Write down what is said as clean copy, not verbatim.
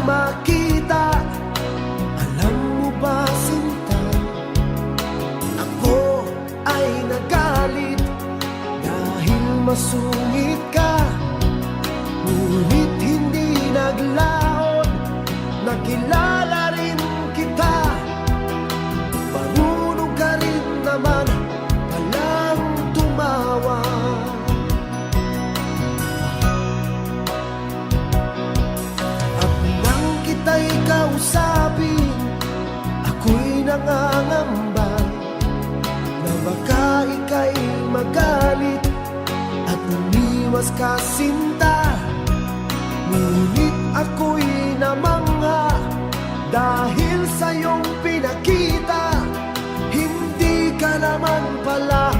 makita. Alam mo ba, sinta, ako ay nagalit dahil masungit ka. Ngunit hindi naglaon, nakilala rin kita. Marunong ka rin naman palang tumawa. At nang kita'y kausapin, ako'y nangangamba na baka ika'y magalit at umiwas ka, sinta. Ngunit ako'y namangha dahil sa iyong pinakita. Hindi ka naman pala